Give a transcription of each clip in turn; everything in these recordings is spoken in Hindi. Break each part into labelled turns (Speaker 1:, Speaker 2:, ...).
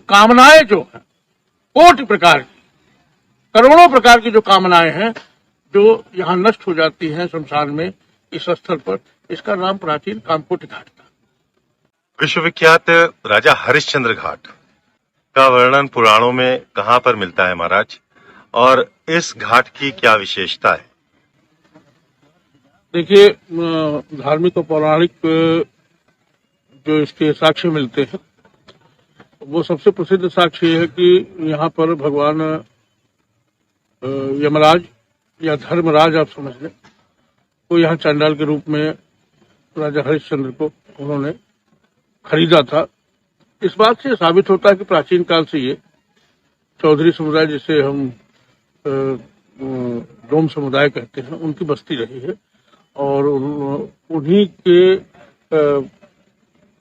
Speaker 1: कामनाएं जो हैं कोटि प्रकार की, करोड़ों प्रकार की जो कामनाएं हैं जो यहाँ नष्ट हो जाती हैं शमशान में, इस स्थल पर, इसका नाम प्राचीन कामकोटि घाट था।
Speaker 2: विश्वविख्यात राजा हरिश्चंद्र घाट का वर्णन पुराणों में कहां पर मिलता है महाराज, और इस घाट की क्या विशेषता है?
Speaker 1: देखिए, धार्मिक और पौराणिक जो इसके साक्ष्य मिलते हैं, वो सबसे प्रसिद्ध साक्ष्य है कि यहाँ पर भगवान यमराज या धर्मराज आप समझ लें, वो यहाँ चांडाल के रूप में राजा हरिश्चंद्र को उन्होंने खरीदा था। इस बात से साबित होता है कि प्राचीन काल से ये चौधरी समुदाय, जिसे हम डोम समुदाय कहते हैं, उनकी बस्ती रही है और उन्हीं के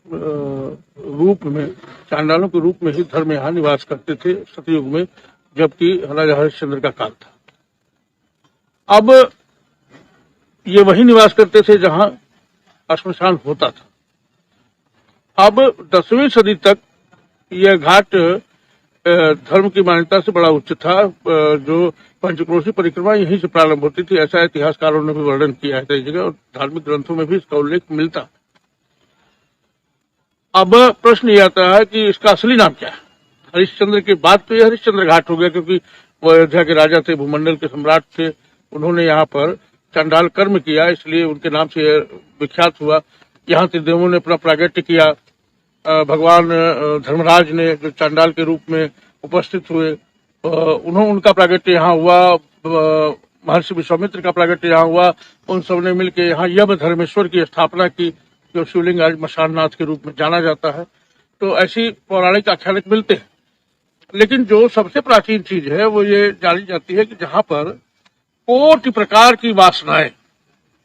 Speaker 1: रूप में, चांडालों के रूप में ही धर्म यहाँ निवास करते थे सतयुग में, जबकि राजा हरिश्चंद्र का काल था। अब ये वही निवास करते थे जहां श्मशान होता था। अब 10वीं सदी तक यह घाट धर्म की मान्यता से बड़ा उच्च था। जो पंचक्रोशी परिक्रमा यहीं से प्रारंभ होती थी, ऐसा इतिहासकारों ने भी वर्णन किया है कई जगह, और धार्मिक ग्रंथों में भी इसका उल्लेख मिलता। अब प्रश्न ये आता है कि इसका असली नाम क्या है। हरिश्चंद्र के बाद तो यह हरिश्चंद्र घाट हो गया, क्योंकि वो अयोध्या के राजा थे, भूमंडल के सम्राट थे, उन्होंने यहाँ पर चंडाल कर्म किया, इसलिए उनके नाम से विख्यात हुआ। यहाँ त्रिदेवों ने अपना प्रागट्य किया। भगवान धर्मराज ने जो चांडाल के रूप में उपस्थित हुए, उनका प्रागट्य यहाँ हुआ। महर्षि विश्वामित्र का प्रागट्य यहाँ हुआ। उन सब ने मिलकर यहाँ यम धर्मेश्वर की स्थापना की, जो शिवलिंग आज मशाननाथ के रूप में जाना जाता है। तो ऐसी पौराणिक आख्यान मिलते हैं। लेकिन जो सबसे प्राचीन चीज है वो ये जानी जाती है कि जहां पर कोटि प्रकार की वासनाएं,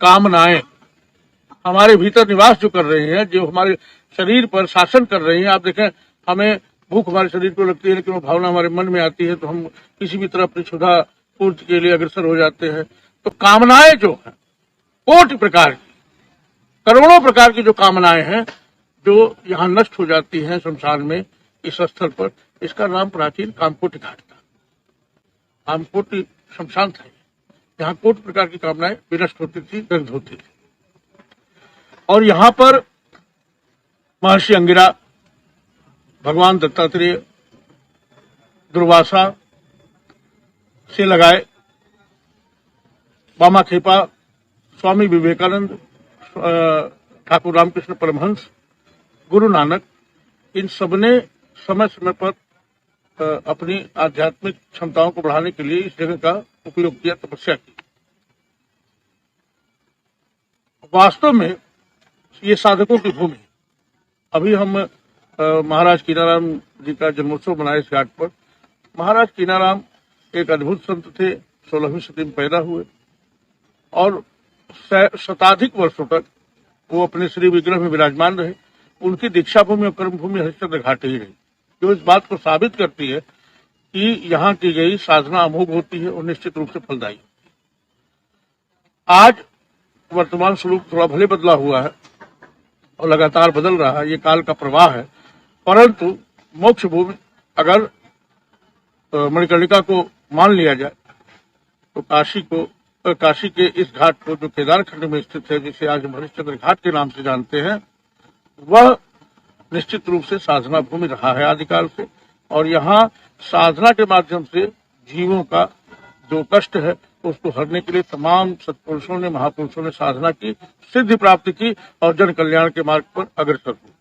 Speaker 1: कामनाएं हमारे भीतर निवास जो कर रही हैं, जो हमारे शरीर पर शासन कर रही हैं। आप देखें, हमें भूख हमारे शरीर को लगती है, लेकिन वो भावना हमारे मन में आती है तो हम किसी भी तरह अपनी क्षुधा पूर्ति के लिए अग्रसर हो जाते हैं। तो कामनाएं जो है कोटि प्रकार की, करोड़ों प्रकार की जो कामनाएं हैं जो यहाँ नष्ट हो जाती हैं शमशान में, इस स्थल पर, इसका नाम प्राचीन कामकोटि घाट था। कामकोटि शमशान था जहाँ कोटि प्रकार की कामनाएं विनष्ट होती थी, दग्ध होती थी। और यहाँ पर महर्षि अंगिरा, भगवान दत्तात्रेय, दुर्वासा से लगाए बामा खेपा, स्वामी विवेकानंद, ठाकुर रामकृष्ण परमहंस, गुरु नानक, इन सबने समय समय पर अपनी आध्यात्मिक क्षमताओं को बढ़ाने के लिए इस जगह का उपयोग किया, तपस्या की। वास्तव में ये साधकों की भूमि। अभी हम महाराज कीनाराम जी का जन्मोत्सव मनाए इस घाट पर। महाराज कीनाराम एक अद्भुत संत थे, 16वीं सदी में पैदा हुए और शताधिक वर्षों तक वो अपने श्री विग्रह में विराजमान रहे। उनकी दीक्षा भूमि और कर्म भूमि हरिश्चंद्र घाट ही रही, जो इस बात को साबित करती है कि यहाँ की गई साधना अमोघ होती है और निश्चित रूप से फलदायी। आज वर्तमान स्वरूप थोड़ा भले बदला हुआ है और लगातार बदल रहा है, ये काल का प्रवाह है, परंतु मोक्ष भूमि अगर मणिकर्णिका को मान लिया जाए तो काशी के इस घाट को, जो केदारखंड में स्थित है, जिसे आज हम हरिश्चंद्र घाट के नाम से जानते हैं, वह निश्चित रूप से साधना भूमि रहा है आदिकाल से। और यहाँ साधना के माध्यम से जीवों का जो कष्ट है उसको हरने के लिए तमाम सत्पुरुषों ने, महापुरुषों ने साधना की, सिद्धि प्राप्त की और जन कल्याण के मार्ग पर अग्रसर हुए।